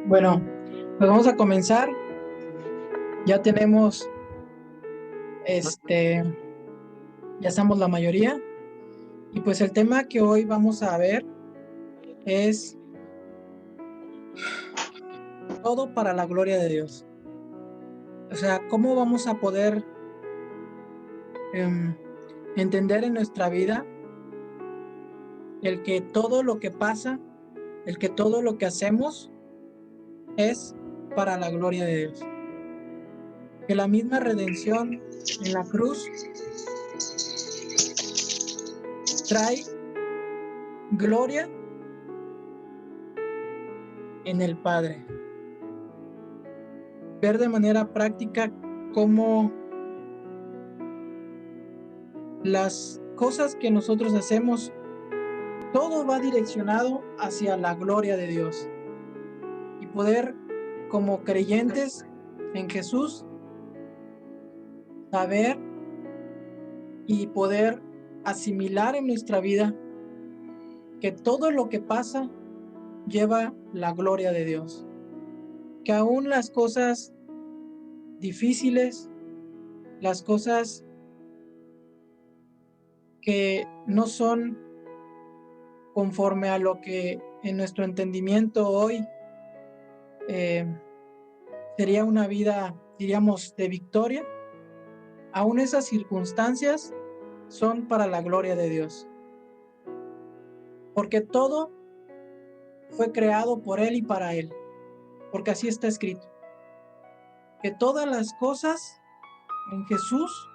Bueno, pues vamos a comenzar. Ya tenemos, este, ya estamos la mayoría. Y pues el tema que hoy vamos a ver es todo para la gloria de Dios. O sea, ¿cómo vamos a poder em, entender en nuestra vida el que todo lo que pasa, el que todo lo que hacemos es para la gloria de Dios? Que la misma redención en la cruz trae gloria en el Padre. Ver de manera práctica cómo las cosas que nosotros hacemos, todo va direccionado hacia la gloria de Dios. Y poder, como creyentes en Jesús, saber y poder asimilar en nuestra vida que todo lo que pasa lleva la gloria de Dios. Que aún las cosas difíciles, las cosas que no son conforme a lo que en nuestro entendimiento hoy eh, sería una vida, diríamos, de victoria, aún esas circunstancias son para la gloria de Dios. Porque todo fue creado por Él y para Él. Porque así está escrito. Que todas las cosas en Jesús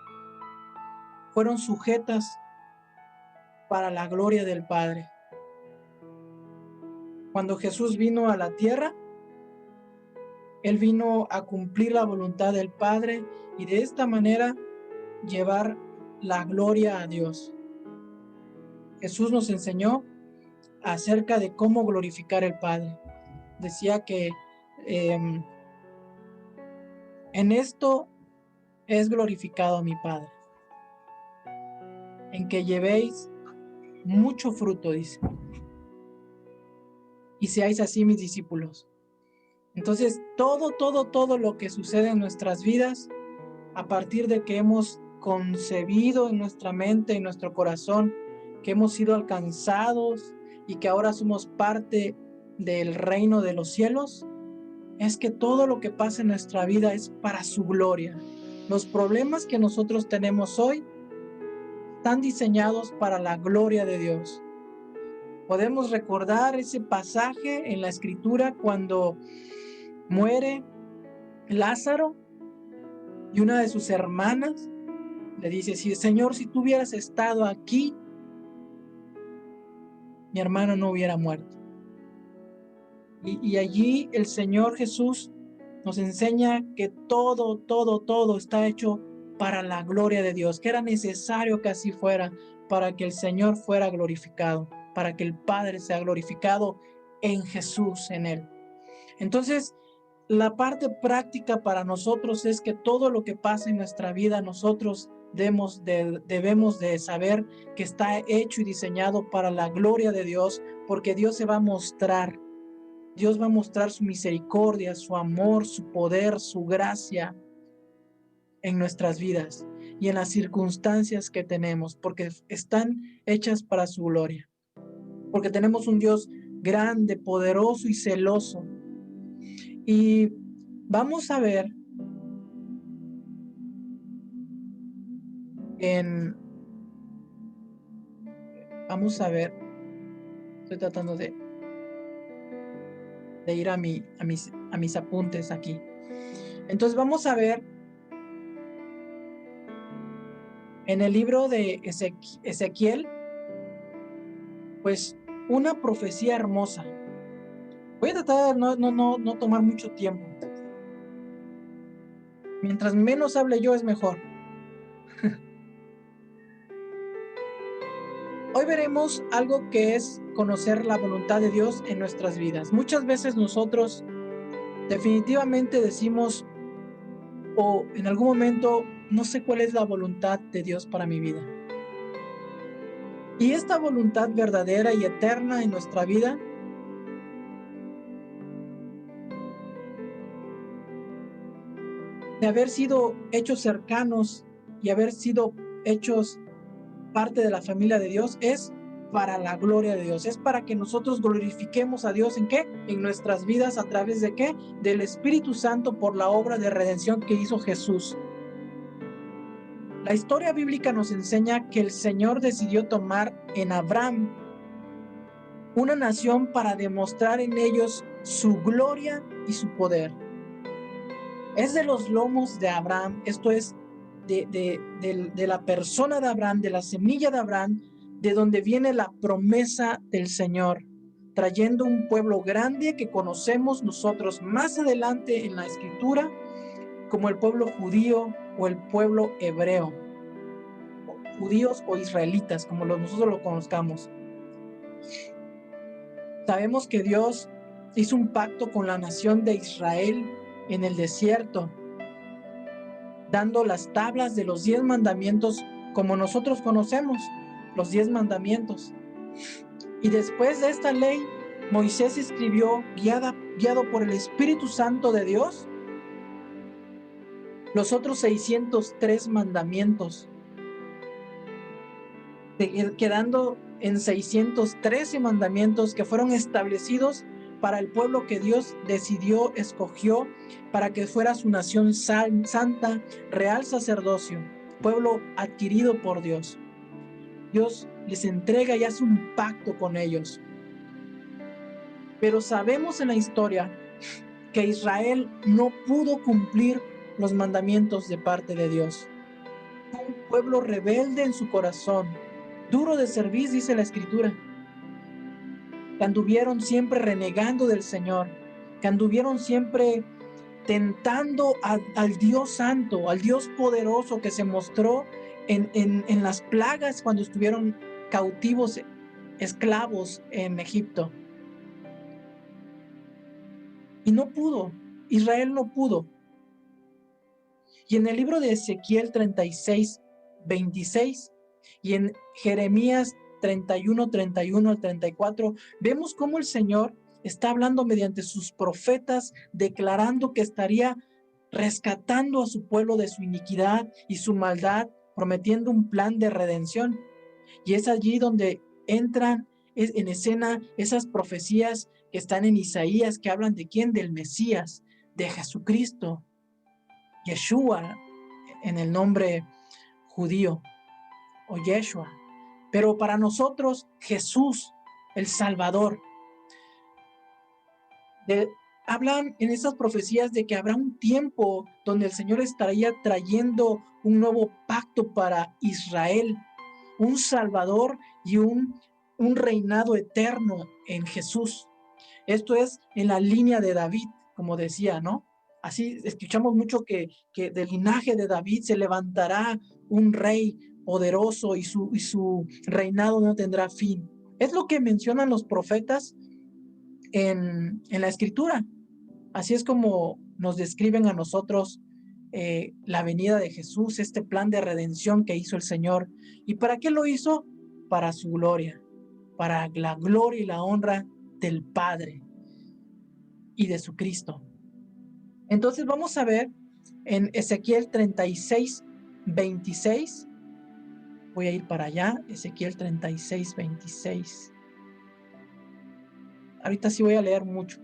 fueron sujetas para la gloria del Padre. Cuando Jesús vino a la tierra, Él vino a cumplir la voluntad del Padre y de esta manera llevar la gloria a Dios. Jesús nos enseñó acerca de cómo glorificar al Padre. Decía que en esto es glorificado mi Padre, en que llevéis mucho fruto, dice, y seáis así mis discípulos. Entonces, todo lo que sucede en nuestras vidas, a partir de que hemos concebido en nuestra mente, en nuestro corazón, que hemos sido alcanzados y que ahora somos parte del reino de los cielos, es que todo lo que pasa en nuestra vida es para su gloria. Los problemas que nosotros tenemos hoy están diseñados para la gloria de Dios. Podemos recordar ese pasaje en la Escritura cuando muere Lázaro y una de sus hermanas le dice: Señor, si tú hubieras estado aquí, mi hermano no hubiera muerto. Y allí el Señor Jesús nos enseña que todo está hecho para la gloria de Dios, que era necesario que así fuera, para que el Señor fuera glorificado, para que el Padre sea glorificado en Jesús, en Él. Entonces, la parte práctica para nosotros es que todo lo que pasa en nuestra vida, nosotros debemos de saber que está hecho y diseñado para la gloria de Dios, porque Dios se va a mostrar. Dios va a mostrar su misericordia, su amor, su poder, su gracia en nuestras vidas y en las circunstancias que tenemos, porque están hechas para su gloria. Porque tenemos un Dios grande, poderoso y celoso. Y vamos a ver estoy tratando de ir a mis apuntes aquí. Entonces vamos a ver en el libro de Ezequiel, pues una profecía hermosa. Voy a tratar de no tomar mucho tiempo. Mientras menos hable yo es mejor. Hoy veremos algo que es conocer la voluntad de Dios en nuestras vidas. Muchas veces nosotros definitivamente decimos, o en algún momento, no sé cuál es la voluntad de Dios para mi vida. Y esta voluntad verdadera y eterna en nuestra vida de haber sido hechos cercanos y haber sido hechos parte de la familia de Dios, es para la gloria de Dios, es para que nosotros glorifiquemos a Dios. ¿En qué? En nuestras vidas. ¿A través de qué? Del Espíritu Santo, por la obra de redención que hizo Jesús. La historia bíblica nos enseña que el Señor decidió tomar en Abraham una nación para demostrar en ellos su gloria y su poder. Es de los lomos de Abraham, esto es de la persona de Abraham, de la semilla de Abraham, de donde viene la promesa del Señor, trayendo un pueblo grande que conocemos nosotros más adelante en la Escritura como el pueblo judío o el pueblo hebreo, judíos o israelitas, como nosotros lo conozcamos. Sabemos que Dios hizo un pacto con la nación de Israel en el desierto, dando las tablas de los 10 mandamientos como nosotros conocemos, los 10 mandamientos. Y después de esta ley, Moisés escribió, guiado por el Espíritu Santo de Dios, los otros 603 mandamientos, quedando en 613 mandamientos que fueron establecidos para el pueblo que Dios escogió para que fuera su nación santa, real sacerdocio, pueblo adquirido por Dios. Dios les entrega y hace un pacto con ellos. Pero sabemos en la historia que Israel no pudo cumplir los mandamientos de parte de Dios. Fue un pueblo rebelde en su corazón, duro de cerviz, dice la Escritura, que anduvieron siempre renegando del Señor, que anduvieron siempre tentando al Dios santo, al Dios poderoso que se mostró en las plagas cuando estuvieron cautivos, esclavos en Egipto. Y no pudo, Israel no pudo. Y en el libro de Ezequiel 36, 26 y en Jeremías 31, 31 al 34, vemos cómo el Señor está hablando mediante sus profetas, declarando que estaría rescatando a su pueblo de su iniquidad y su maldad, prometiendo un plan de redención. Y es allí donde entran en escena esas profecías que están en Isaías, que hablan de quién, del Mesías, de Jesucristo, Yeshua, en el nombre judío, o Yeshua. Pero para nosotros, Jesús, el Salvador. Hablan en esas profecías de que habrá un tiempo donde el Señor estaría trayendo un nuevo pacto para Israel, un Salvador y un reinado eterno en Jesús. Esto es en la línea de David, como decía, ¿no? Así escuchamos mucho que del linaje de David se levantará un rey poderoso y su reinado no tendrá fin. Es lo que mencionan los profetas en la Escritura. Así es como nos describen a nosotros la venida de Jesús, este plan de redención que hizo el Señor. ¿Y para qué lo hizo? Para su gloria, para la gloria y la honra del Padre y de su Cristo. Entonces vamos a ver en Ezequiel 36, 26. Voy a ir para allá, Ezequiel 36, 26. Ahorita sí voy a leer mucho.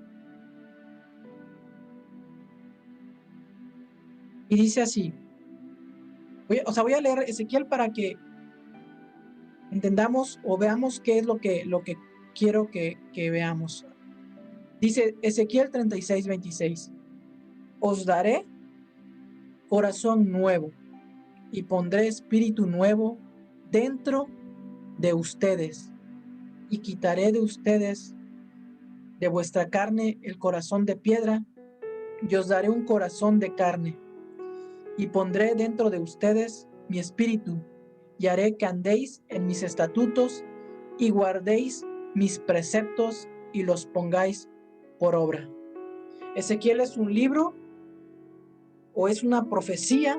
Y dice así. Voy a leer Ezequiel para que entendamos o veamos qué es lo que quiero que veamos. Dice Ezequiel 36, 26. Os daré corazón nuevo y pondré espíritu nuevo dentro de ustedes y quitaré de ustedes, de vuestra carne, el corazón de piedra y os daré un corazón de carne y pondré dentro de ustedes mi espíritu y haré que andéis en mis estatutos y guardéis mis preceptos y los pongáis por obra. Ezequiel es un libro o es una profecía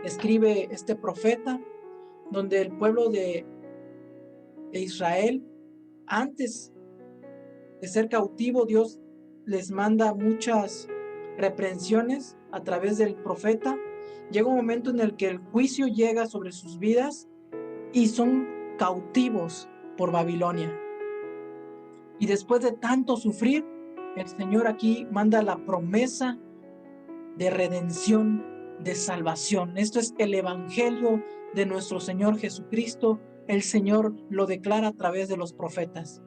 que escribe este profeta, donde el pueblo de Israel, antes de ser cautivo, Dios les manda muchas reprensiones a través del profeta, llega un momento en el que el juicio llega sobre sus vidas y son cautivos por Babilonia. Y después de tanto sufrir, el Señor aquí manda la promesa de redención, de salvación. Esto es el evangelio de nuestro Señor Jesucristo. El Señor lo declara a través de los profetas.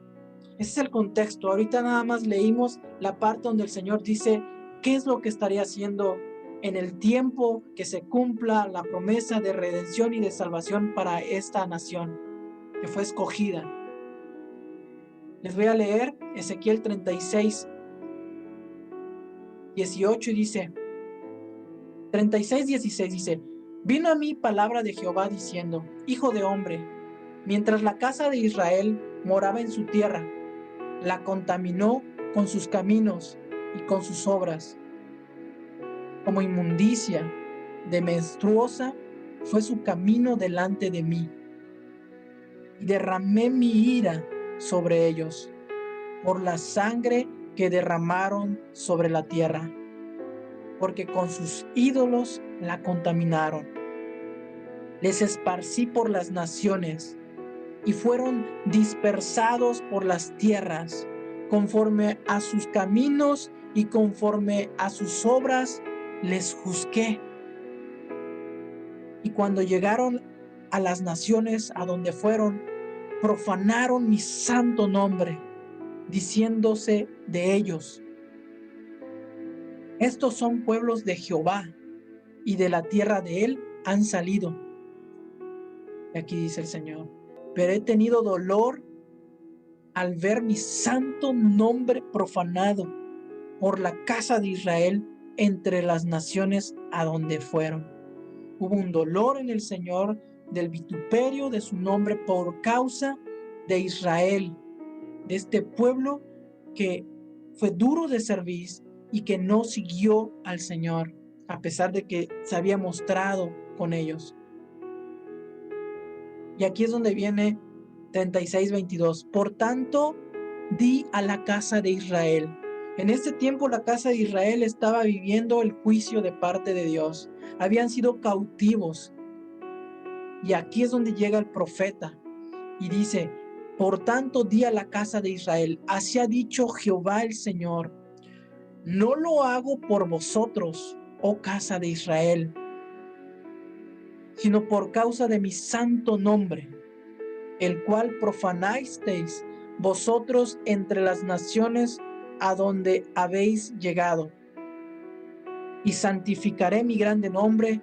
Ese es el contexto. Ahorita nada más leímos la parte donde el Señor dice qué es lo que estaría haciendo en el tiempo que se cumpla la promesa de redención y de salvación para esta nación que fue escogida. Les voy a leer Ezequiel 36, 18 y dice, 36, 16 dice, vino a mí palabra de Jehová diciendo, hijo de hombre, mientras la casa de Israel moraba en su tierra, la contaminó con sus caminos y con sus obras. Como inmundicia de menstruosa fue su camino delante de mí, y derramé mi ira sobre ellos, por la sangre que derramaron sobre la tierra, porque con sus ídolos la contaminaron. Les esparcí por las naciones, y fueron dispersados por las tierras, conforme a sus caminos y conforme a sus obras les juzgué. Y cuando llegaron a las naciones a donde fueron, profanaron mi santo nombre, diciéndose de ellos, estos son pueblos de Jehová, y de la tierra de él han salido. Y aquí dice el Señor, pero he tenido dolor al ver mi santo nombre profanado por la casa de Israel entre las naciones a donde fueron. Hubo un dolor en el Señor del vituperio de su nombre por causa de Israel, de este pueblo que fue duro de cerviz y que no siguió al Señor, a pesar de que se había mostrado con ellos. Y aquí es donde viene 36:22. Por tanto, di a la casa de Israel. En este tiempo la casa de Israel estaba viviendo el juicio de parte de Dios. Habían sido cautivos. Y aquí es donde llega el profeta y dice, por tanto di a la casa de Israel, así ha dicho Jehová el Señor, no lo hago por vosotros, oh casa de Israel, sino por causa de mi santo nombre, el cual profanasteis vosotros entre las naciones a donde habéis llegado. Y santificaré mi grande nombre,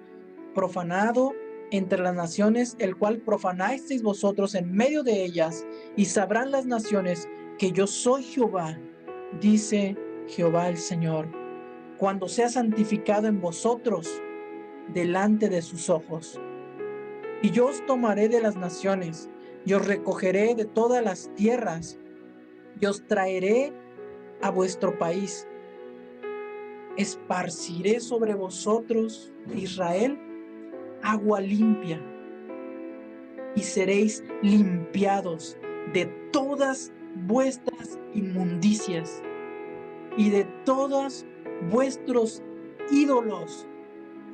profanado entre las naciones, el cual profanasteis vosotros en medio de ellas, y sabrán las naciones que yo soy Jehová, dice Jehová el Señor, cuando sea santificado en vosotros delante de sus ojos. Y yo os tomaré de las naciones, y os recogeré de todas las tierras, y os traeré a vuestro país. Esparciré sobre vosotros, Israel, agua limpia, y seréis limpiados de todas vuestras inmundicias y de todos vuestros ídolos.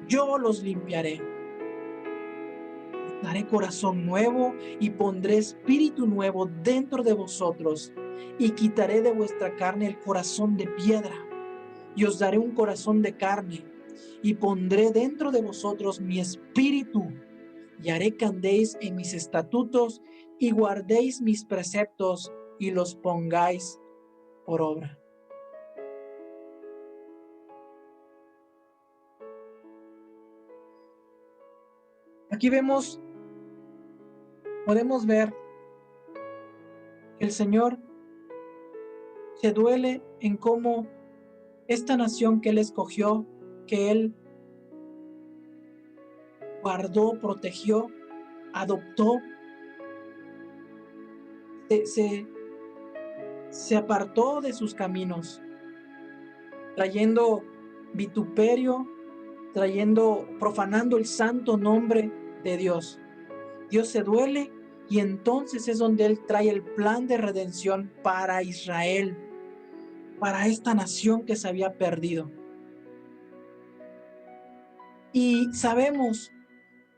Yo los limpiaré. Daré corazón nuevo y pondré espíritu nuevo dentro de vosotros, y quitaré de vuestra carne el corazón de piedra, y os daré un corazón de carne, y pondré dentro de vosotros mi espíritu, y haré que andéis en mis estatutos y guardéis mis preceptos y los pongáis por obra. Aquí podemos ver que el Señor se duele en cómo esta nación que Él escogió, que Él guardó, protegió, adoptó, se apartó de sus caminos, trayendo vituperio, profanando el santo nombre de Dios. Dios se duele y entonces es donde Él trae el plan de redención para Israel, para esta nación que se había perdido. Y sabemos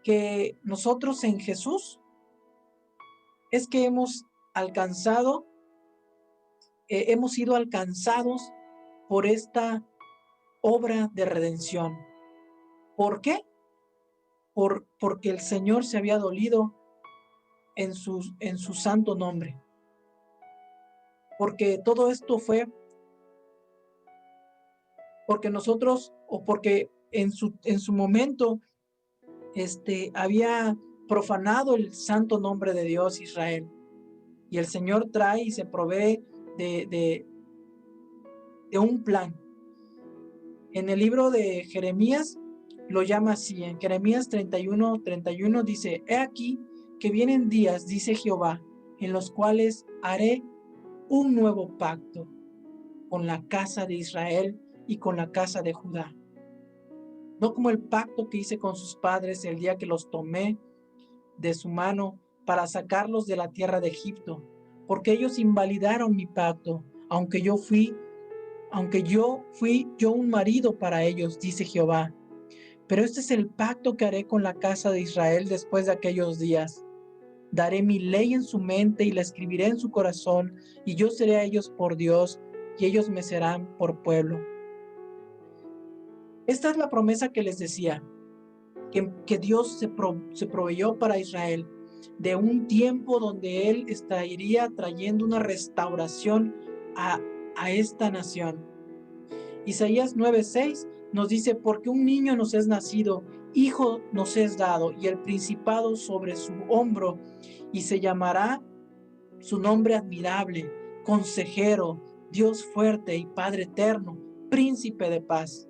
que nosotros en Jesús es que hemos sido alcanzados por esta obra de redención. ¿Por qué? Porque el Señor se había dolido en su santo nombre. Porque todo esto fue porque nosotros, o porque en su momento, había profanado el santo nombre de Dios Israel. Y el Señor trae y se provee de un plan. En el libro de Jeremías lo llama así. En Jeremías 31 dice: He aquí que vienen días, dice Jehová, en los cuales haré un nuevo pacto con la casa de Israel y con la casa de Judá. No como el pacto que hice con sus padres el día que los tomé de su mano para sacarlos de la tierra de Egipto, porque ellos invalidaron mi pacto, aunque yo fui un marido para ellos, dice Jehová. Pero este es el pacto que haré con la casa de Israel después de aquellos días. Daré mi ley en su mente y la escribiré en su corazón, y yo seré a ellos por Dios, y ellos me serán por pueblo. Esta es la promesa que les decía, que Dios se proveyó para Israel, de un tiempo donde Él estaría trayendo una restauración a esta nación. Isaías 9:6 nos dice: porque un niño nos es nacido, hijo nos es dado, y el principado sobre su hombro, y se llamará su nombre admirable, consejero, Dios fuerte y Padre eterno, príncipe de paz.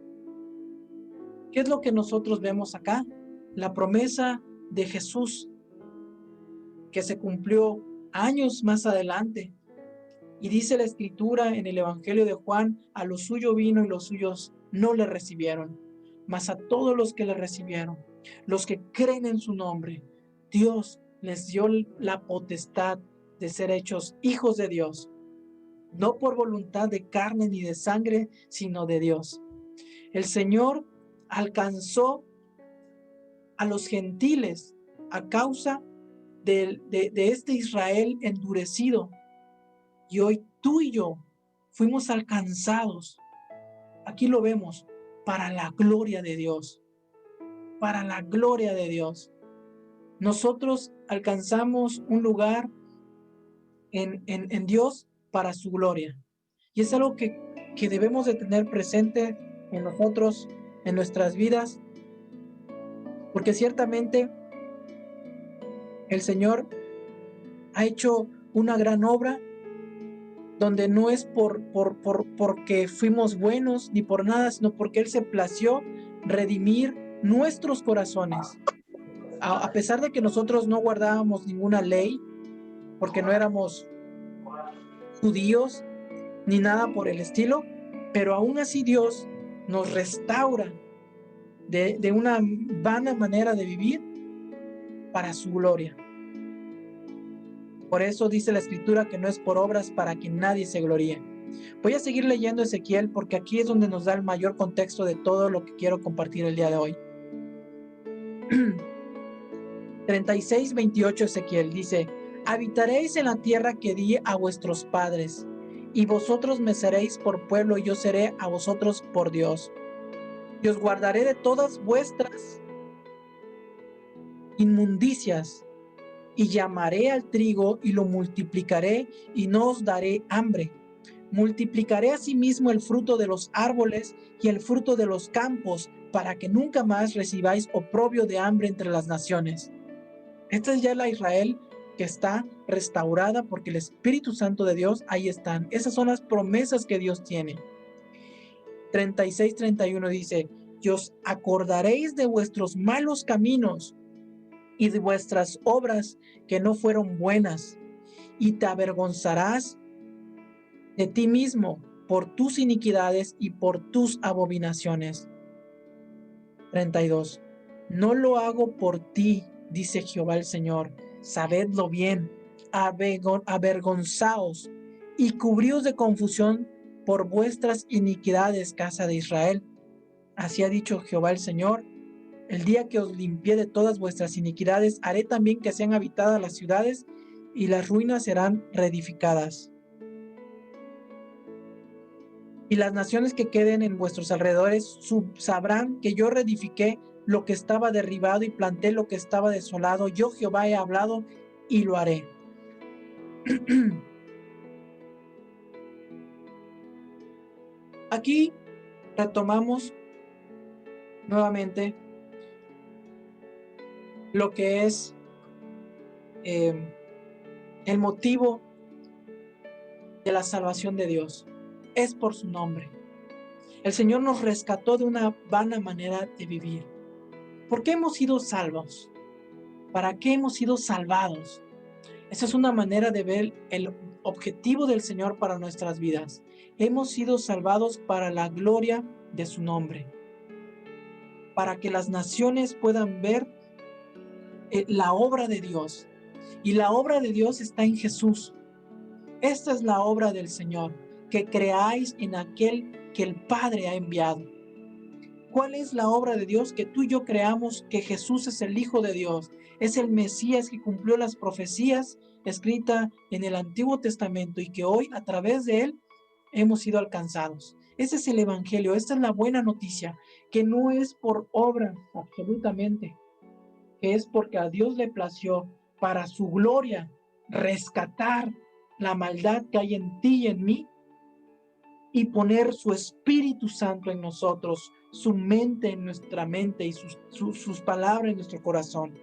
¿Qué es lo que nosotros vemos acá? La promesa de Jesús, que se cumplió años más adelante. Y dice la Escritura en el Evangelio de Juan: a lo suyo vino y los suyos no le recibieron, mas a todos los que le recibieron, los que creen en su nombre, Dios les dio la potestad de ser hechos hijos de Dios, no por voluntad de carne ni de sangre, sino de Dios. El Señor alcanzó a los gentiles a causa de este Israel endurecido. Y hoy tú y yo fuimos alcanzados, aquí lo vemos, para la gloria de Dios, para la gloria de Dios. Nosotros alcanzamos un lugar en Dios para su gloria. Y es algo que debemos de tener presente en nosotros, en nuestras vidas, porque ciertamente el Señor ha hecho una gran obra, donde no es porque fuimos buenos ni por nada, sino porque Él se plació redimir nuestros corazones. A pesar de que nosotros no guardábamos ninguna ley, porque no éramos judíos ni nada por el estilo, pero aún así Dios nos restaura de una vana manera de vivir para su gloria. Por eso dice la Escritura que no es por obras para que nadie se gloríe. Voy a seguir leyendo Ezequiel porque aquí es donde nos da el mayor contexto de todo lo que quiero compartir el día de hoy. 36:28 Ezequiel dice: habitaréis en la tierra que di a vuestros padres, y vosotros me seréis por pueblo, y yo seré a vosotros por Dios. Y os guardaré de todas vuestras inmundicias, y llamaré al trigo y lo multiplicaré, y no os daré hambre. Multiplicaré asimismo el fruto de los árboles y el fruto de los campos, para que nunca más recibáis oprobio de hambre entre las naciones. Esta es ya la Israel que está restaurada, porque el Espíritu Santo de Dios ahí están. Esas son las promesas que Dios tiene. 36:31 dice: y os acordaréis de vuestros malos caminos y de vuestras obras que no fueron buenas, y te avergonzarás de ti mismo por tus iniquidades y por tus abominaciones. 32. No lo hago por ti, dice Jehová el Señor, sabedlo bien, avergonzaos y cubríos de confusión por vuestras iniquidades, casa de Israel. Así ha dicho Jehová el Señor, El día que os limpié de todas vuestras iniquidades, haré también que sean habitadas las ciudades y las ruinas serán reedificadas. Y las naciones que queden en vuestros alrededores sabrán que yo reedifiqué lo que estaba derribado y planté lo que estaba desolado. Yo Jehová he hablado y lo haré. Aquí retomamos nuevamente lo que es el motivo de la salvación de Dios. Es por su nombre. El Señor nos rescató de una vana manera de vivir. ¿Por qué hemos sido salvos? ¿Para qué hemos sido salvados? Esa es una manera de ver el objetivo del Señor para nuestras vidas. Hemos sido salvados para la gloria de su nombre, para que las naciones puedan ver la obra de Dios. Y la obra de Dios está en Jesús. Esta es la obra del Señor, que creáis en aquel que el Padre ha enviado. ¿Cuál es la obra de Dios? Que tú y yo creamos que Jesús es el Hijo de Dios, es el Mesías que cumplió las profecías escritas en el Antiguo Testamento y que hoy a través de él hemos sido alcanzados. Ese es el Evangelio, esta es la buena noticia, que no es por obra absolutamente, que es porque a Dios le plació para su gloria rescatar la maldad que hay en ti y en mí y poner su Espíritu Santo en nosotros, su mente en nuestra mente y sus palabras en nuestro corazón.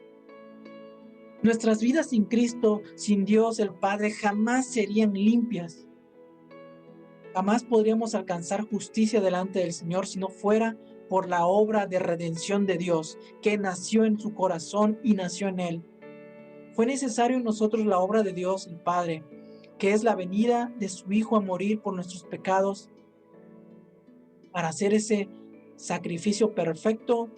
Nuestras vidas sin Cristo, sin Dios el Padre, jamás serían limpias. Jamás podríamos alcanzar justicia delante del Señor si no fuera por la obra de redención de Dios, que nació en su corazón y nació en él. Fue necesario en nosotros la obra de Dios el Padre, que es la venida de su Hijo a morir por nuestros pecados, para hacer ese sacrificio perfecto,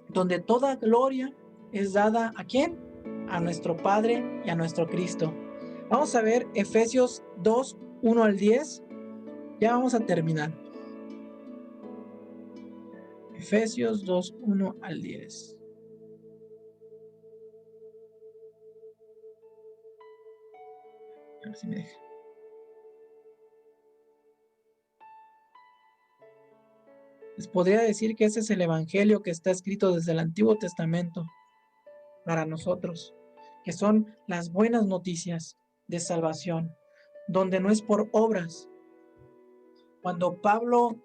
donde toda gloria es dada ¿a quién? A nuestro Padre y a nuestro Cristo. Vamos a ver Efesios 2, 1 al 10. Ya vamos a terminar. Efesios 2, 1 al 10. A ver si me deja. Les podría decir que ese es el Evangelio que está escrito desde el Antiguo Testamento para nosotros, que son las buenas noticias de salvación, donde no es por obras. Cuando Pablo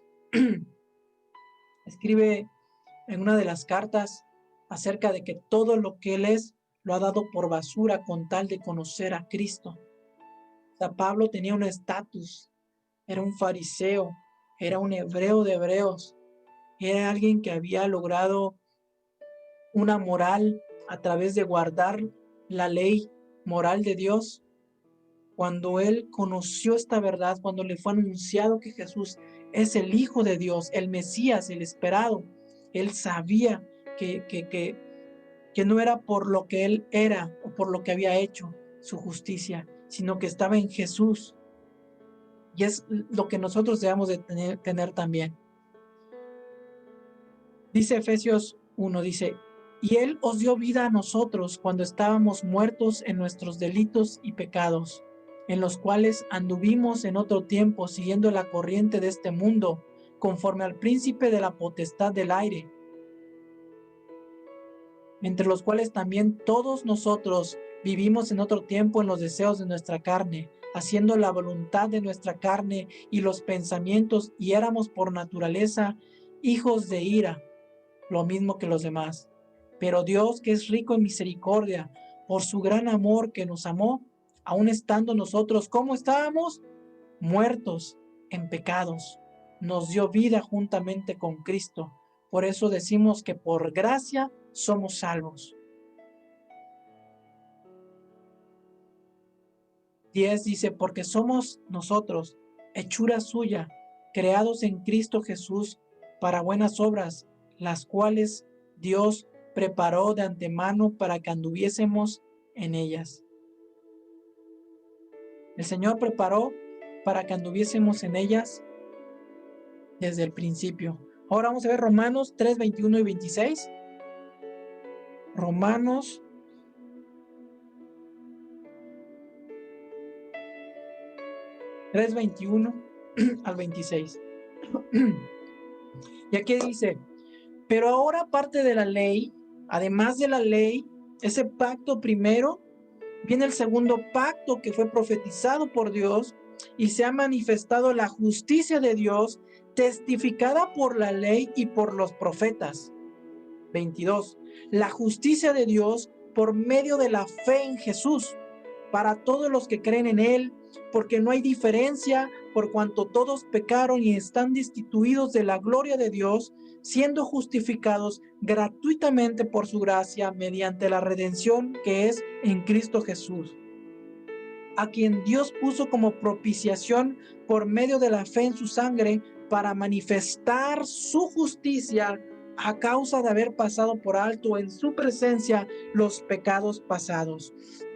escribe en una de las cartas acerca de que todo lo que él es lo ha dado por basura con tal de conocer a Cristo. O sea, Pablo tenía un estatus, era un fariseo, era un hebreo de hebreos, era alguien que había logrado una moral a través de guardar la ley moral de Dios. Cuando él conoció esta verdad, cuando le fue anunciado que Jesús es el Hijo de Dios, el Mesías, el esperado, él sabía que no era por lo que él era o por lo que había hecho su justicia, sino que estaba en Jesús. Y es lo que nosotros debemos de tener también. Dice Efesios 1, dice, y él os dio vida a nosotros cuando estábamos muertos en nuestros delitos y pecados, en los cuales anduvimos en otro tiempo siguiendo la corriente de este mundo, conforme al príncipe de la potestad del aire, entre los cuales también todos nosotros vivimos en otro tiempo en los deseos de nuestra carne, haciendo la voluntad de nuestra carne y los pensamientos, y éramos por naturaleza hijos de ira, lo mismo que los demás. Pero Dios, que es rico en misericordia, por su gran amor que nos amó, aun estando nosotros, ¿cómo estábamos? Muertos en pecados, nos dio vida juntamente con Cristo. Por eso decimos que por gracia somos salvos. 10 dice, porque somos nosotros, hechura suya, creados en Cristo Jesús para buenas obras, las cuales Dios preparó de antemano para que anduviésemos en ellas. El Señor preparó para que anduviésemos en ellas desde el principio. Ahora vamos a ver Romanos 3, 21 y 26. Romanos 3:21 al 26. Y aquí dice, pero ahora aparte de la ley, además de la ley, ese pacto primero, viene el segundo pacto que fue profetizado por Dios y se ha manifestado la justicia de Dios testificada por la ley y por los profetas. 22. La justicia de Dios por medio de la fe en Jesús para todos los que creen en Él, porque no hay diferencia, por cuanto todos pecaron y están destituidos de la gloria de Dios, siendo justificados gratuitamente por su gracia mediante la redención que es en Cristo Jesús, a quien Dios puso como propiciación por medio de la fe en su sangre para manifestar su justicia a causa de haber pasado por alto en su presencia los pecados pasados.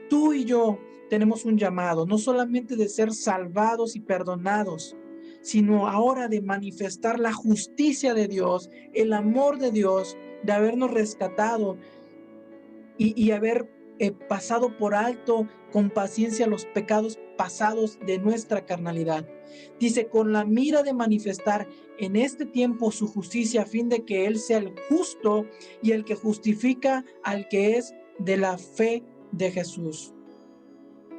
Tú y yo tenemos un llamado, no solamente de ser salvados y perdonados, sino ahora de manifestar la justicia de Dios, el amor de Dios, de habernos rescatado y haber pasado por alto con paciencia los pecados pasados de nuestra carnalidad. Dice, con la mira de manifestar en este tiempo su justicia a fin de que Él sea el justo y el que justifica al que es de la fe de Jesús.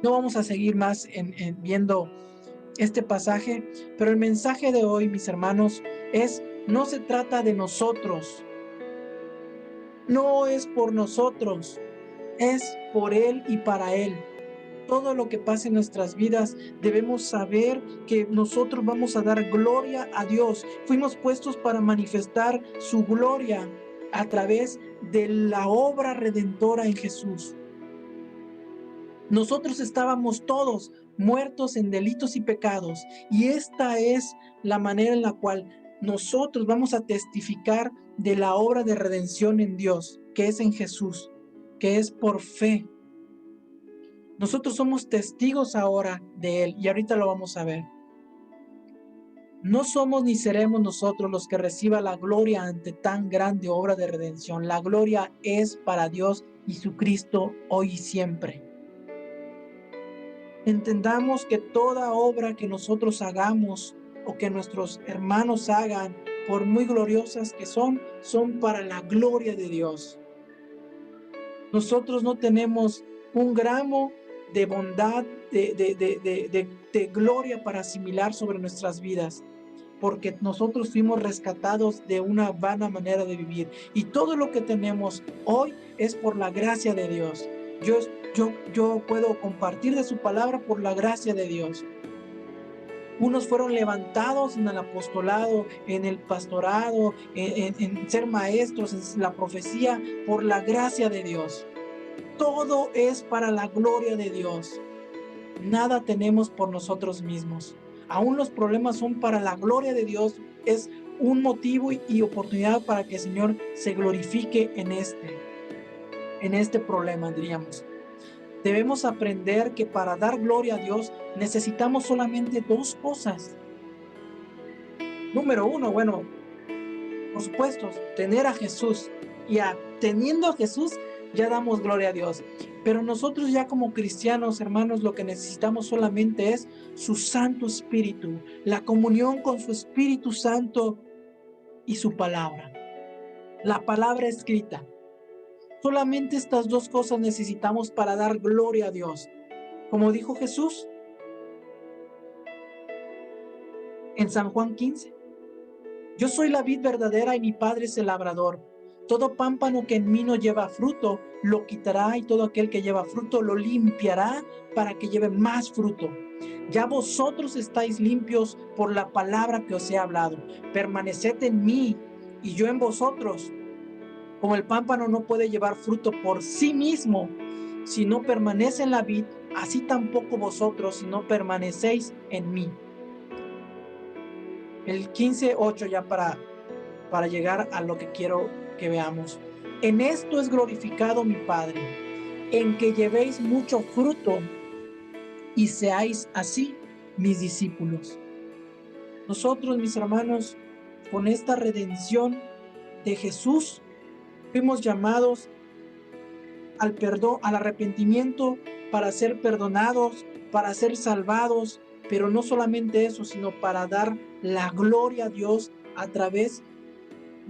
No vamos a seguir más viendo este pasaje, pero el mensaje de hoy, mis hermanos, no se trata de nosotros, no es por nosotros, es por Él y para Él. Todo lo que pase en nuestras vidas, debemos saber que nosotros vamos a dar gloria a Dios. Fuimos puestos para manifestar su gloria a través de la obra redentora en Jesús. Nosotros estábamos todos muertos en delitos y pecados, y esta es la manera en la cual nosotros vamos a testificar de la obra de redención en Dios, que es en Jesús, que es por fe. Nosotros somos testigos ahora de Él, y ahorita lo vamos a ver. No somos ni seremos nosotros los que reciba la gloria ante tan grande obra de redención. La gloria es para Dios y su Cristo hoy y siempre. Entendamos que toda obra que nosotros hagamos o que nuestros hermanos hagan, por muy gloriosas que son para la gloria de Dios. Nosotros no tenemos un gramo de bondad, de gloria para asimilar sobre nuestras vidas, porque nosotros fuimos rescatados de una vana manera de vivir, y todo lo que tenemos hoy es por la gracia de Dios. Yo puedo compartir de su palabra por la gracia de Dios. Unos fueron levantados en el apostolado, en el pastorado, en ser maestros, en la profecía, por la gracia de Dios. Todo es para la gloria de Dios. Nada tenemos por nosotros mismos. Aún los problemas son para la gloria de Dios. Es un motivo y oportunidad para que el Señor se glorifique en este problema, diríamos. Debemos aprender que para dar gloria a Dios necesitamos solamente dos cosas. Número uno, bueno, por supuesto, tener a Jesús. Y teniendo a Jesús, ya damos gloria a Dios. Pero nosotros ya como cristianos, hermanos, lo que necesitamos solamente es su Santo Espíritu, la comunión con su Espíritu Santo y su palabra, la palabra escrita. Solamente estas dos cosas necesitamos para dar gloria a Dios. Como dijo Jesús en San Juan 15, yo soy la vid verdadera y mi Padre es el labrador. Todo pámpano que en mí no lleva fruto, lo quitará, y todo aquel que lleva fruto lo limpiará para que lleve más fruto. Ya vosotros estáis limpios por la palabra que os he hablado. Permaneced en mí y yo en vosotros. Como el pámpano no puede llevar fruto por sí mismo si no permanece en la vid, así tampoco vosotros si no permanecéis en mí. El 15:8 ya para llegar a lo que quiero que veamos. En esto es glorificado mi Padre, en que llevéis mucho fruto y seáis así mis discípulos. Nosotros, mis hermanos, con esta redención de Jesús, fuimos llamados al perdón, al arrepentimiento, para ser perdonados, para ser salvados, pero no solamente eso, sino para dar la gloria a Dios a través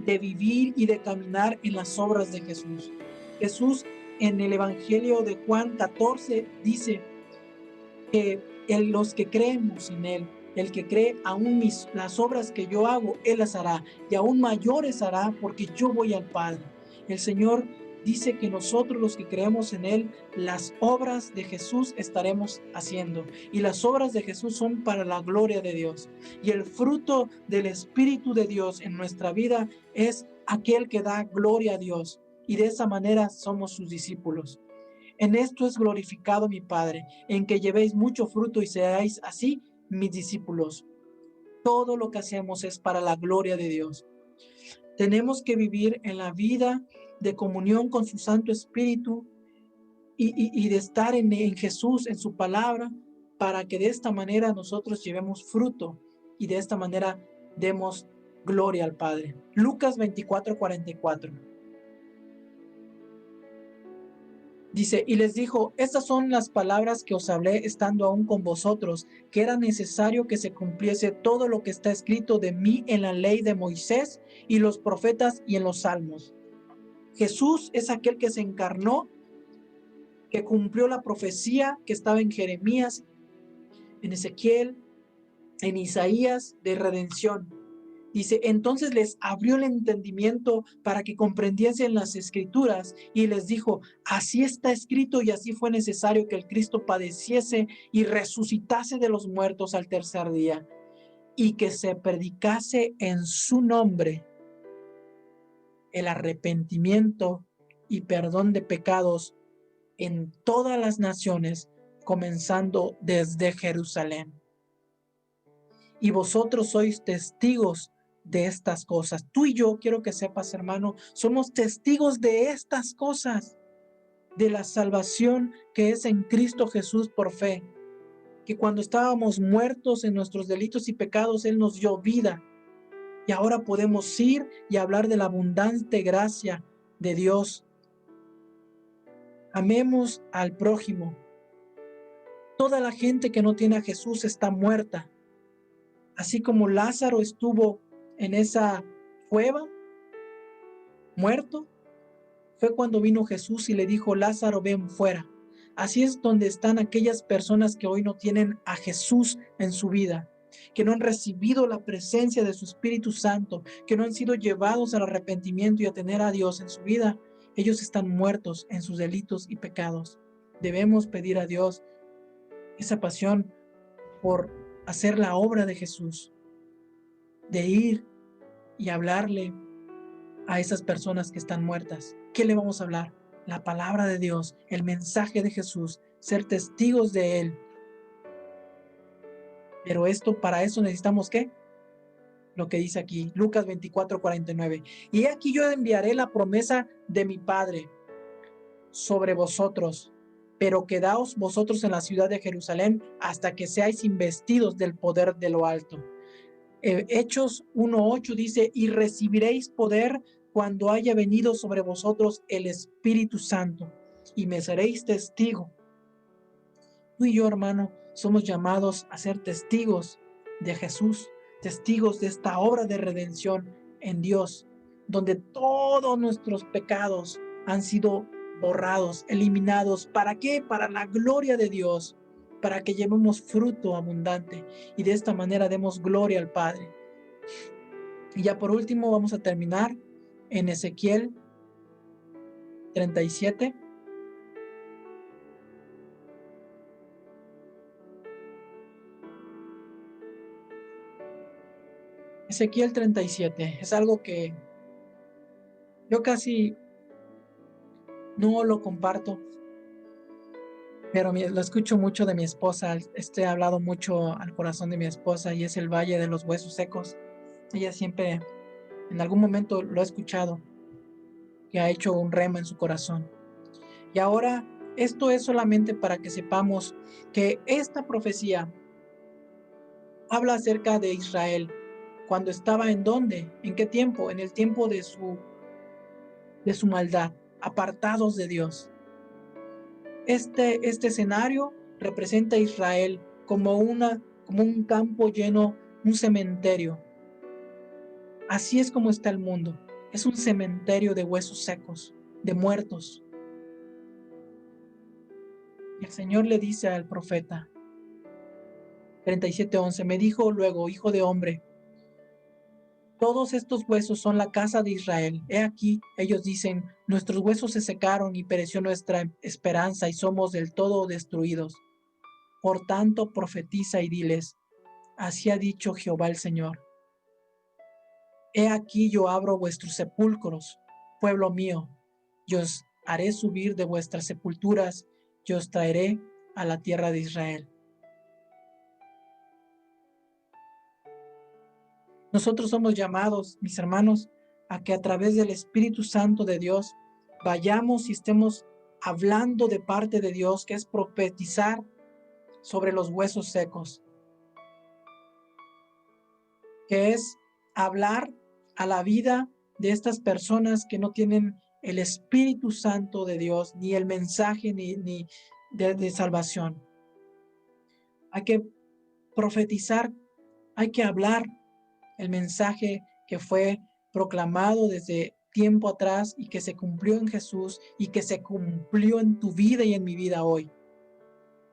de vivir y de caminar en las obras de Jesús. Jesús en el Evangelio de Juan 14 dice que los que creemos en Él, el que cree aún las obras que yo hago, Él las hará, y aún mayores hará, porque yo voy al Padre. El Señor dice que nosotros los que creemos en Él, las obras de Jesús estaremos haciendo, y las obras de Jesús son para la gloria de Dios. Y el fruto del Espíritu de Dios en nuestra vida es aquel que da gloria a Dios, y de esa manera somos sus discípulos. En esto es glorificado mi Padre, en que llevéis mucho fruto y seáis así mis discípulos. Todo lo que hacemos es para la gloria de Dios. Tenemos que vivir en la vida de comunión con su Santo Espíritu y de estar en Jesús, en su palabra, para que de esta manera nosotros llevemos fruto y de esta manera demos gloria al Padre. Lucas 24:44. Dice, y les dijo, estas son las palabras que os hablé estando aún con vosotros, que era necesario que se cumpliese todo lo que está escrito de mí en la ley de Moisés y los profetas y en los salmos. Jesús es aquel que se encarnó, que cumplió la profecía que estaba en Jeremías, en Ezequiel, en Isaías, de redención. Dice, entonces les abrió el entendimiento para que comprendiesen las escrituras y les dijo, así está escrito y así fue necesario que el Cristo padeciese y resucitase de los muertos al tercer día y que se predicase en su nombre el arrepentimiento y perdón de pecados en todas las naciones, comenzando desde Jerusalén. Y vosotros sois testigos de estas cosas. Tú y yo, quiero que sepas, hermano, somos testigos de estas cosas, de la salvación que es en Cristo Jesús por fe, que cuando estábamos muertos en nuestros delitos y pecados, Él nos dio vida. Y ahora podemos ir y hablar de la abundante gracia de Dios. Amemos al prójimo. Toda la gente que no tiene a Jesús está muerta. Así como Lázaro estuvo en esa cueva, muerto, fue cuando vino Jesús y le dijo, Lázaro, ven fuera. Así es donde están aquellas personas que hoy no tienen a Jesús en su vida, que no han recibido la presencia de su Espíritu Santo, que no han sido llevados al arrepentimiento y a tener a Dios en su vida. Ellos están muertos en sus delitos y pecados. Debemos pedir a Dios esa pasión por hacer la obra de Jesús, de ir y hablarle a esas personas que están muertas. ¿Qué le vamos a hablar? La palabra de Dios, el mensaje de Jesús, ser testigos de Él. Pero para eso necesitamos ¿qué? Lo que dice aquí, Lucas 24:49. Y aquí yo enviaré la promesa de mi Padre sobre vosotros, pero quedaos vosotros en la ciudad de Jerusalén hasta que seáis investidos del poder de lo alto. Hechos 1:8 dice, y recibiréis poder cuando haya venido sobre vosotros el Espíritu Santo, y me seréis testigo. Tú y yo, hermano, somos llamados a ser testigos de Jesús, testigos de esta obra de redención en Dios, donde todos nuestros pecados han sido borrados, eliminados. ¿Para qué? Para la gloria de Dios, para que llevemos fruto abundante y de esta manera demos gloria al Padre. Y ya por último vamos a terminar en Ezequiel 37. Ezequiel 37 es algo que yo casi no lo comparto, pero lo escucho mucho de mi esposa. He hablado mucho al corazón de mi esposa y es el Valle de los Huesos Secos. Ella siempre, en algún momento lo ha escuchado, que ha hecho un rema en su corazón. Y ahora, esto es solamente para que sepamos que esta profecía habla acerca de Israel. Cuando estaba ¿en dónde? ¿En qué tiempo? En el tiempo de su maldad, apartados de Dios. Este escenario representa a Israel como un campo lleno, un cementerio. Así es como está el mundo. Es un cementerio de huesos secos, de muertos. Y el Señor le dice al profeta, 37:11, me dijo luego, hijo de hombre, todos estos huesos son la casa de Israel. He aquí, ellos dicen, nuestros huesos se secaron y pereció nuestra esperanza y somos del todo destruidos. Por tanto, profetiza y diles, así ha dicho Jehová el Señor. He aquí yo abro vuestros sepulcros, pueblo mío, y os haré subir de vuestras sepulturas, y os traeré a la tierra de Israel. Nosotros somos llamados, mis hermanos, a que a través del Espíritu Santo de Dios vayamos y estemos hablando de parte de Dios, que es profetizar sobre los huesos secos, que es hablar a la vida de estas personas que no tienen el Espíritu Santo de Dios, ni el mensaje ni de salvación. Hay que profetizar, hay que hablar el mensaje que fue proclamado desde tiempo atrás y que se cumplió en Jesús y que se cumplió en tu vida y en mi vida hoy.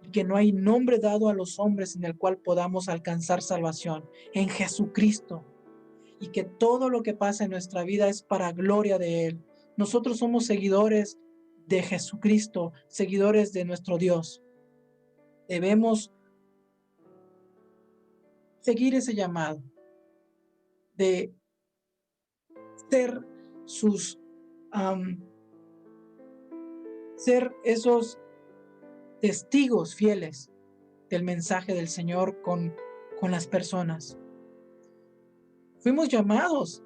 Y que no hay nombre dado a los hombres en el cual podamos alcanzar salvación, en Jesucristo. Y que todo lo que pasa en nuestra vida es para gloria de Él. Nosotros somos seguidores de Jesucristo, seguidores de nuestro Dios. Debemos seguir ese llamado de ser ser esos testigos fieles del mensaje del Señor con las personas. Fuimos llamados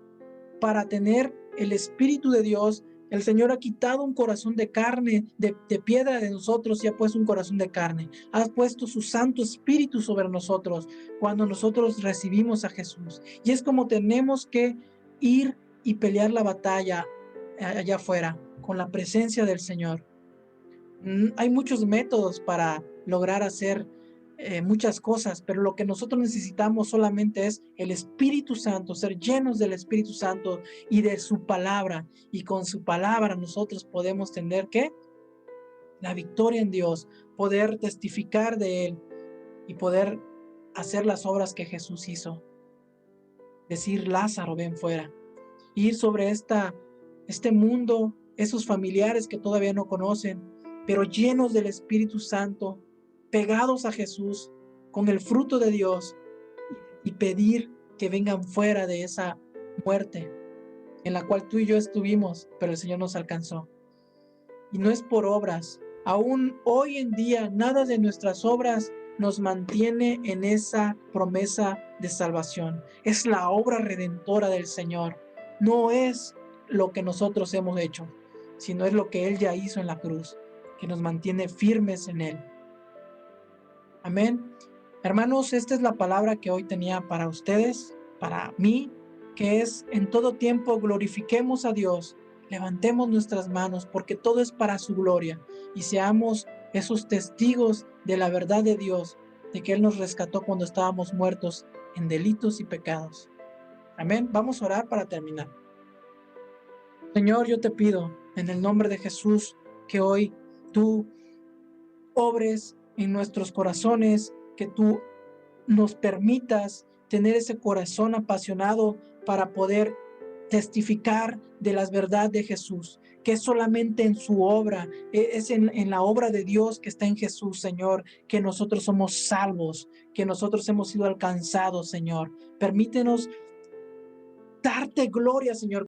para tener el Espíritu de Dios. El Señor ha quitado un corazón de carne, de piedra de nosotros y ha puesto un corazón de carne. Ha puesto su Santo Espíritu sobre nosotros cuando nosotros recibimos a Jesús. Y es como tenemos que ir y pelear la batalla allá afuera con la presencia del Señor. Hay muchos métodos para lograr hacer muchas cosas, pero lo que nosotros necesitamos solamente es el Espíritu Santo, ser llenos del Espíritu Santo y de su palabra. Y con su palabra nosotros podemos tener ¿qué? La victoria en Dios, poder testificar de Él y poder hacer las obras que Jesús hizo. Decir, Lázaro, ven fuera. Ir sobre este mundo, esos familiares que todavía no conocen, pero llenos del Espíritu Santo, pegados a Jesús, con el fruto de Dios, y pedir que vengan fuera de esa muerte en la cual tú y yo estuvimos, pero el Señor nos alcanzó. Y no es por obras. Aún hoy en día, nada de nuestras obras nos mantiene en esa promesa de salvación. Es la obra redentora del Señor. No es lo que nosotros hemos hecho, sino es lo que Él ya hizo en la cruz, que nos mantiene firmes en Él. Amén. Hermanos, esta es la palabra que hoy tenía para ustedes, para mí, que es en todo tiempo glorifiquemos a Dios, levantemos nuestras manos, porque todo es para su gloria, y seamos esos testigos de la verdad de Dios, de que Él nos rescató cuando estábamos muertos en delitos y pecados. Amén. Vamos a orar para terminar. Señor, yo te pido en el nombre de Jesús que hoy tú obres en nuestros corazones, que tú nos permitas tener ese corazón apasionado para poder testificar de las verdades de Jesús, que es solamente en su obra, es en la obra de Dios que está en Jesús, Señor, que nosotros somos salvos, que nosotros hemos sido alcanzados, Señor. Permítenos darte gloria, Señor.